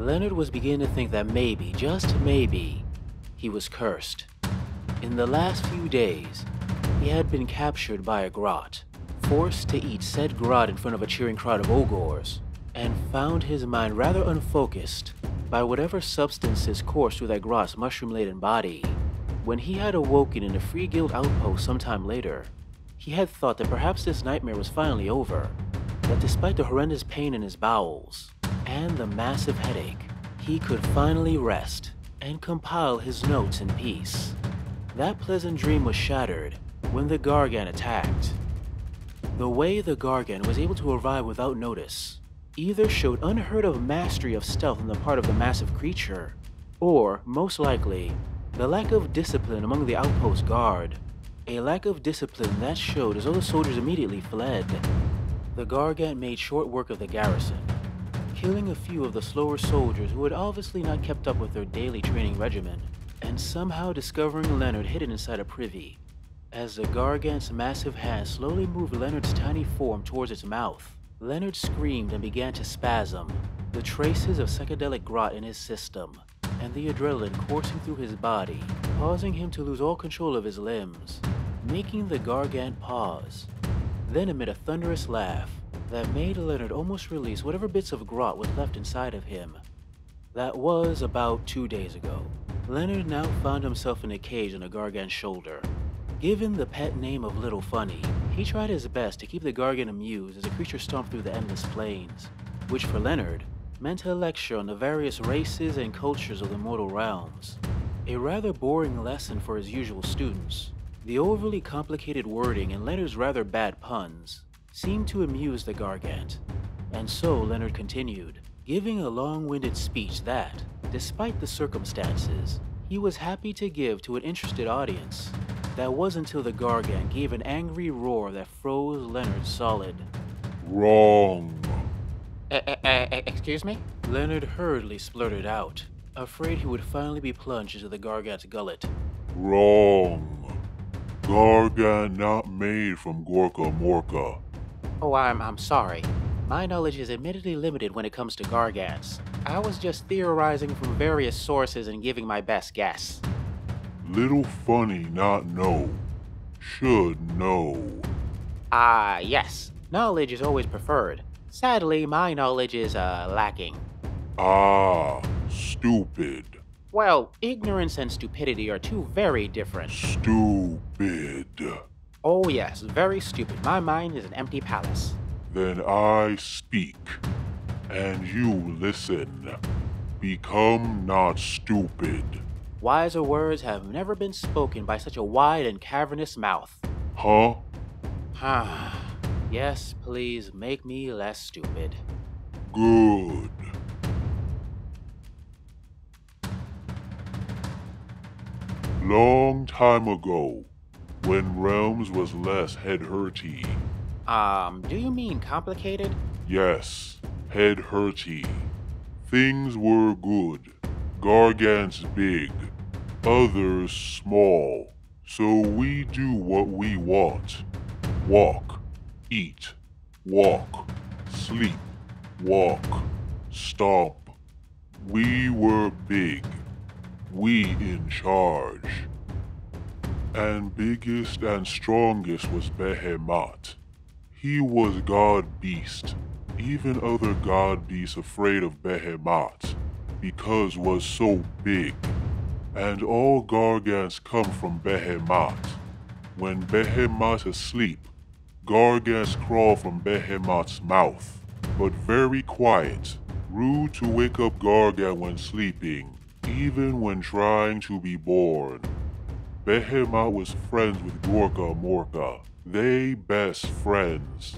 Leonard was beginning to think that maybe, just maybe, he was cursed. In the last few days, he had been captured by a grot, forced to eat said grot in front of a cheering crowd of ogres, and found his mind rather unfocused by whatever substances coursed through that grot's mushroom-laden body. When he had awoken in a Free Guild outpost sometime later, he had thought that perhaps this nightmare was finally over, that despite the horrendous pain in his bowels and the massive headache, he could finally rest and compile his notes in peace. That pleasant dream was shattered when the Gargant attacked. The way the Gargant was able to arrive without notice either showed unheard of mastery of stealth on the part of the massive creature, or, most likely, the lack of discipline among the outpost guard. A lack of discipline that showed as though the soldiers immediately fled. The Gargant made short work of the garrison, killing a few of the slower soldiers who had obviously not kept up with their daily training regimen, and somehow discovering Leonard hidden inside a privy. As the Gargant's massive hand slowly moved Leonard's tiny form towards its mouth, Leonard screamed and began to spasm, the traces of psychedelic grot in his system, and the adrenaline coursing through his body, causing him to lose all control of his limbs, making the Gargant pause, then emit a thunderous laugh that made Leonard almost release whatever bits of grot was left inside of him. That was about 2 days ago. Leonard now found himself in a cage on the Gargant's shoulder. Given the pet name of Little Funny, he tried his best to keep the Gargant amused as the creature stomped through the endless plains, which for Leonard meant a lecture on the various races and cultures of the mortal realms. A rather boring lesson for his usual students. The overly complicated wording and Leonard's rather bad puns seemed to amuse the Gargant, and so Leonard continued, giving a long-winded speech that, despite the circumstances, he was happy to give to an interested audience. That was until the Gargant gave an angry roar that froze Leonard solid. Wrong. Excuse me? Leonard hurriedly splurted out, afraid he would finally be plunged into the Gargant's gullet. Wrong. Gargant not made from Gorka Morka. Oh, I'm sorry. My knowledge is admittedly limited when it comes to Gargants. I was just theorizing from various sources and giving my best guess. Little Funny not know. Should know. Yes. Knowledge is always preferred. Sadly, my knowledge is, lacking. Stupid. Well, ignorance and stupidity are two very different. Stupid. Oh yes, very stupid. My mind is an empty palace. Then I speak, and you listen. Become not stupid. Wiser words have never been spoken by such a wide and cavernous mouth. Huh? Yes, please make me less stupid. Good. Long time ago, when realms was less head-hurty. Do you mean complicated? Yes, head-hurty. Things were good. Gargants big, others small. So we do what we want. Walk, eat, walk, sleep, walk, stomp. We were big. We in charge. And biggest and strongest was Behemat. He was God Beast. Even other God Beasts afraid of Behemat, because was so big. And all Gargants come from Behemat. When Behemat asleep, Gargants crawl from Behemat's mouth, but very quiet. Rude to wake up Gargant when sleeping, even when trying to be born. Behemat was friends with Gorka Morka. They best friends.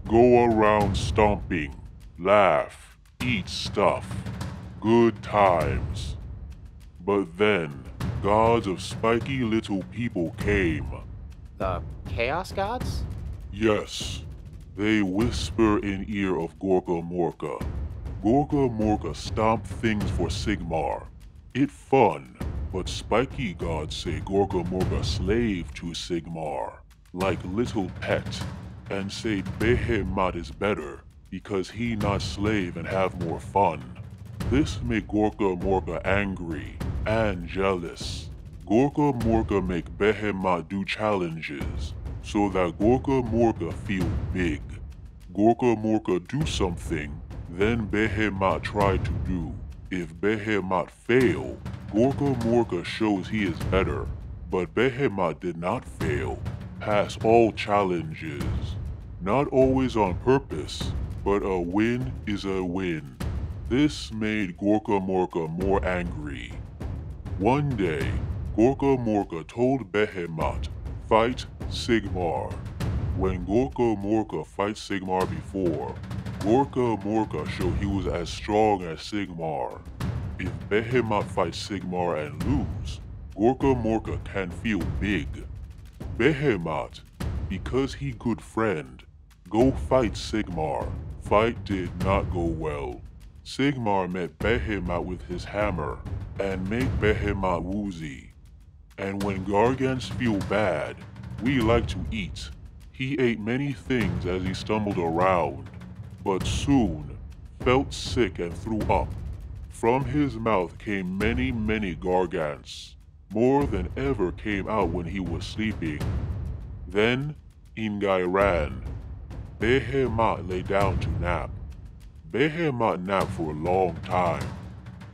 Go around stomping, laugh, eat stuff. Good times. But then, gods of spiky little people came. The Chaos Gods? Yes, they whisper in ear of Gorka Morka. Gorka Morka stomp things for Sigmar. It fun, but spiky gods say Gorka Morka slave to Sigmar, like little pet, and say Behemat is better because he not slave and have more fun. This made Gorka Morka angry and jealous. Gorka Morka make Behemat do challenges so that Gorka Morka feel big. Gorka Morka do something, then Behemat try to do. If Behemat fail, Gorka Morka shows he is better, but Behemat did not fail. Pass all challenges. Not always on purpose, but a win is a win. This made Gorka Morka more angry. One day, Gorka Morka told Behemat, fight Sigmar. When Gorka Morka fights Sigmar before, Gorka Morka showed he was as strong as Sigmar. If Behemat fights Sigmar and lose, Gorka Morka can feel big. Behemat, because he good friend, go fight Sigmar. Fight did not go well. Sigmar met Behemat with his hammer and make Behemat woozy. And when Gargants feel bad, we like to eat. He ate many things as he stumbled around, but soon felt sick and threw up. From his mouth came many Gargants, more than ever came out when he was sleeping. Then Ingai ran. Behemat lay down to nap. Behemat napped for a long time,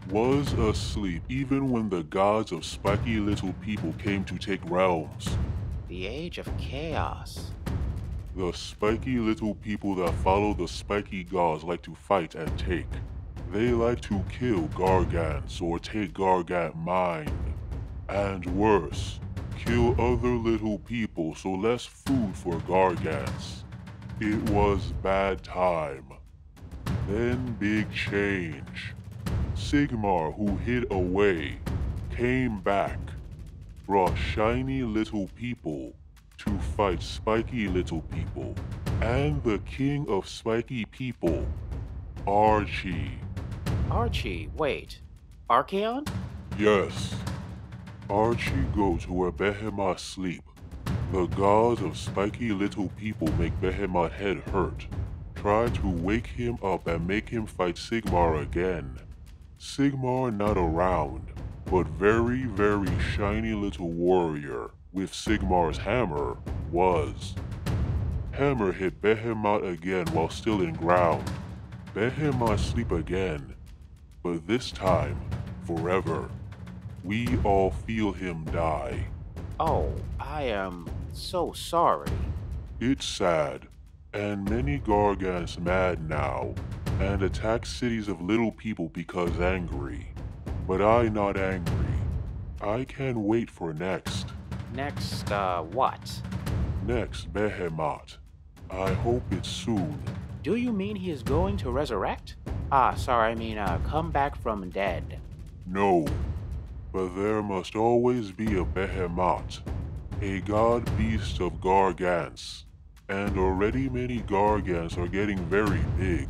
was asleep even when the gods of spiky little people came to take realms. The Age of Chaos. The spiky little people that follow the spiky gods like to fight and take. They like to kill Gargants or take Gargant mind. And worse, kill other little people so less food for Gargants. It was bad time. Then big change. Sigmar, who hid away, came back, brought shiny little people to fight spiky little people, and the king of spiky people, Archie. Archie, wait. Archaon? Yes. Archie goes where Behemat sleep. The gods of spiky little people make Behemat head hurt. Try to wake him up and make him fight Sigmar again. Sigmar not around, but very shiny little warrior with Sigmar's hammer was. Hammer hit Behemat again while still in ground. Behemat sleep again, but this time, forever. We all feel him die. Oh, I am so sorry. It's sad, and many Gargants mad now, and attack cities of little people because angry. But I not angry. I can wait for next. Next, what? Next Behemat. I hope it's soon. Do you mean he is going to resurrect? Come back from dead. No, but there must always be a Behemat, a god beast of Gargants, and already many Gargants are getting very big,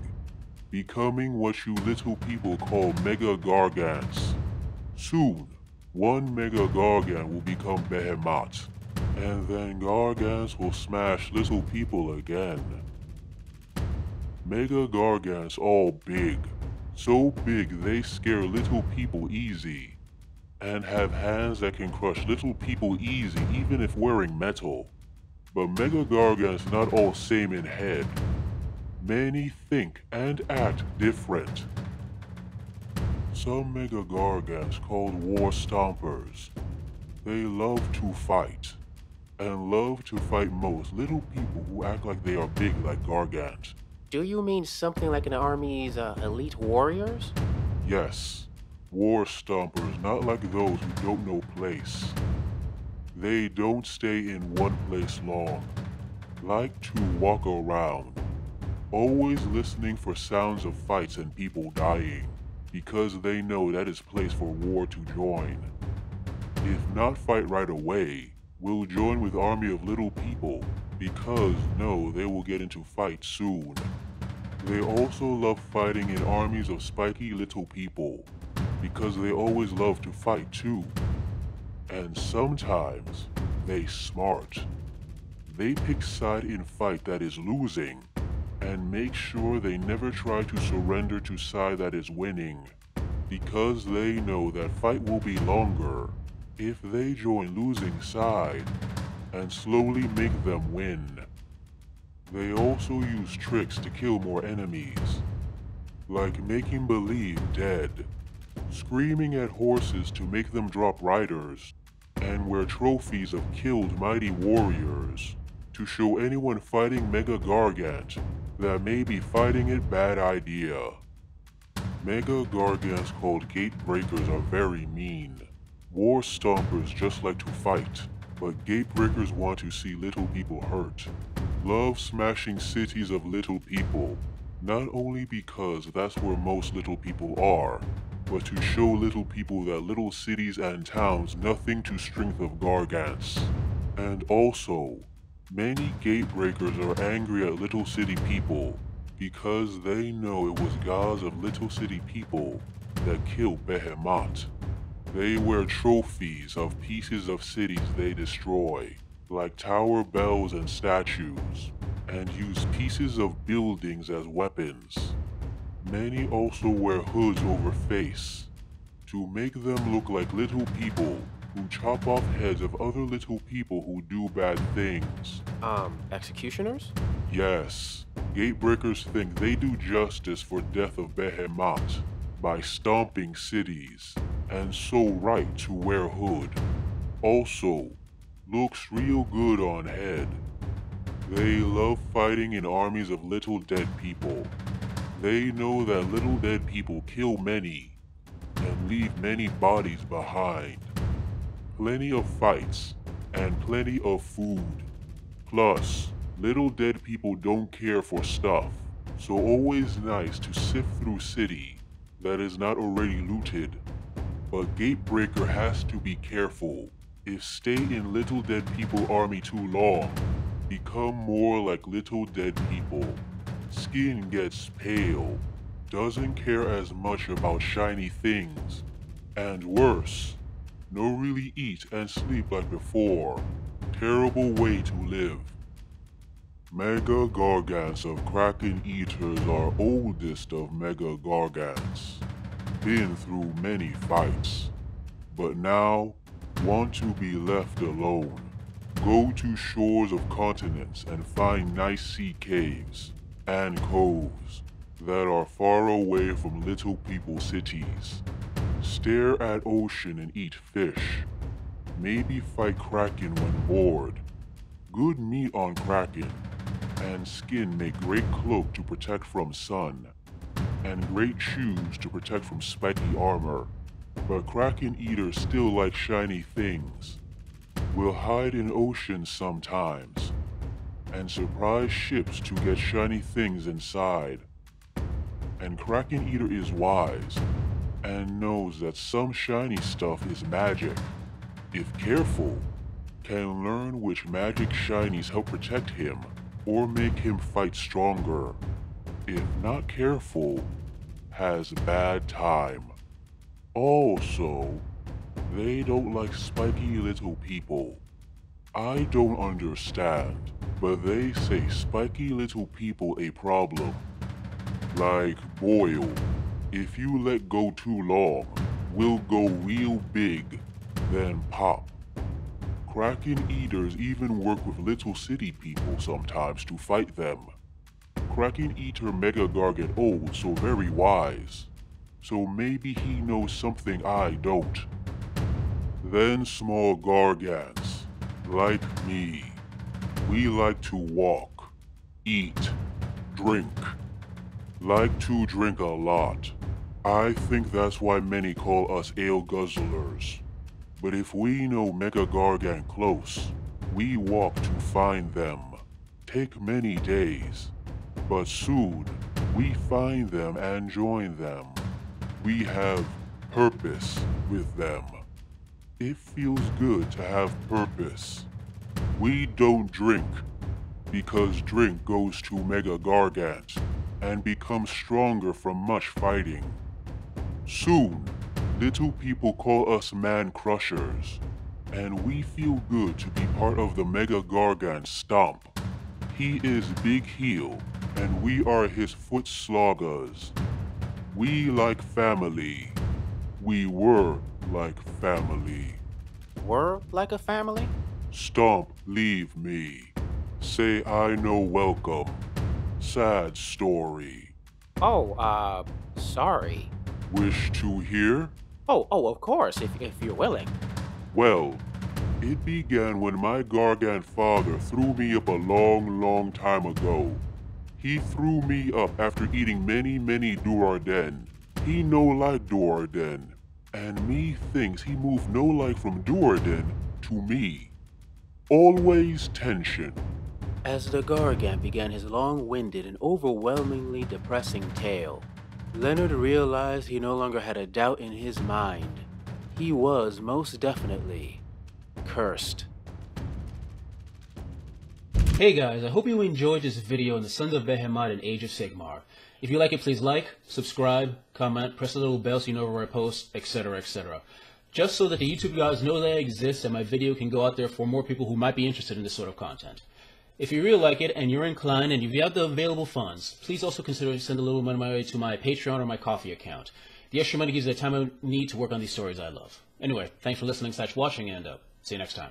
becoming what you little people call Mega Gargants. Soon, one Mega Gargant will become Behemat, and then Gargants will smash little people again. Mega Gargants all big, so big they scare little people easy, and have hands that can crush little people easy even if wearing metal. But Mega Gargants not all same in head. Many think and act different. Some Mega Gargants called War Stompers. They love to fight, and love to fight most little people who act like they are big like Gargant. Do you mean something like an army's elite warriors? Yes, War Stompers, not like those who don't know place. They don't stay in one place long, like to walk around, always listening for sounds of fights and people dying, because they know that is place for war to join. If not fight right away, will join with army of little people, because know they will get into fight soon. They also love fighting in armies of spiky little people, because they always love to fight too. And sometimes, they smart. They pick side in fight that is losing, and make sure they never try to surrender to side that is winning. because they know that fight will be longer if they join losing side and slowly make them win. They also use tricks to kill more enemies, like making believe dead, screaming at horses to make them drop riders, and wear trophies of killed mighty warriors to show anyone fighting Mega Gargant that may be fighting it bad idea. Mega Gargants called Gatebreakers are very mean. War Stompers just like to fight, but Gatebreakers want to see little people hurt. Love smashing cities of little people, not only because that's where most little people are, but to show little people that little cities and towns nothing to strength of Gargants. And also, many Gatebreakers are angry at little city people because they know it was gods of little city people that killed Behemat. They wear trophies of pieces of cities they destroy, like tower bells and statues, and use pieces of buildings as weapons. Many also wear hoods over face to make them look like little people who chop off heads of other little people who do bad things. Executioners? Yes, Gatebreakers think they do justice for death of Behemat by stomping cities, and so right to wear hood. Also, looks real good on head. They love fighting in armies of little dead people. They know that little dead people kill many and leave many bodies behind. Plenty of fights and plenty of food. Plus, little dead people don't care for stuff, so always nice to sift through city that is not already looted. But Gatebreaker has to be careful. If stay in little dead people army too long, become more like little dead people. Skin gets pale, doesn't care as much about shiny things, and worse, no really eat and sleep like before. Terrible way to live. Mega Gargants of Kraken Eaters are oldest of Mega Gargants. Been through many fights, but now want to be left alone. Go to shores of continents and find nice sea caves and coves that are far away from little people cities. Stare at ocean and eat fish. Maybe fight Kraken when bored. Good meat on Kraken, and skin make great cloak to protect from sun, and great shoes to protect from spiky armor. But Kraken eaters still like shiny things. Will hide in oceans sometimes, and surprise ships to get shiny things inside. And Kraken eater is wise, and knows that some shiny stuff is magic. If careful, can learn which magic shinies help protect him, or make him fight stronger. If not careful, has bad time. Also, they don't like spiky little people. I don't understand, but they say spiky little people a problem. Like boil, if you let go too long, will go real big, then pop. Kraken eaters even work with little city people sometimes to fight them. Kraken eater Mega Gargant old, so very wise. So maybe he knows something I don't. Then small Gargants, like me. We like to walk, eat, drink. Like to drink a lot. I think that's why many call us ale guzzlers. But if we know Mega Gargant close, we walk to find them. Take many days, but soon we find them and join them. We have purpose with them. It feels good to have purpose. We don't drink, because drink goes to Mega Gargant and becomes stronger from much fighting. Soon, little people call us man crushers, and we feel good to be part of the Mega Gargant stomp. He is big heel, and we are his foot sloggers. We like family, We were like family. Were like a family? Stomp, leave me. Say I know welcome. Sad story. Oh, sorry. Wish to hear? Oh, of course, if you're willing. Well, it began when my Gargant father threw me up a long time ago. He threw me up after eating many Duarden. He no like Duarden, and me thinks he moved no like from Duarden to me. Always tension. As the Gargant began his long-winded and overwhelmingly depressing tale, Leonard realized he no longer had a doubt in his mind. He was most definitely cursed. Hey guys, I hope you enjoyed this video on the Sons of Behemat and Age of Sigmar. If you like it, please like, subscribe, comment, press the little bell so you know where I post, etc, etc. Just so that the YouTube guys know that I exist and my video can go out there for more people who might be interested in this sort of content. If you really like it and you're inclined and you've got the available funds, please also consider send a little money my way to my Patreon or my Coffee account. The extra money gives me the time I need to work on these stories I love. Anyway, thanks for listening/watching, and see you next time.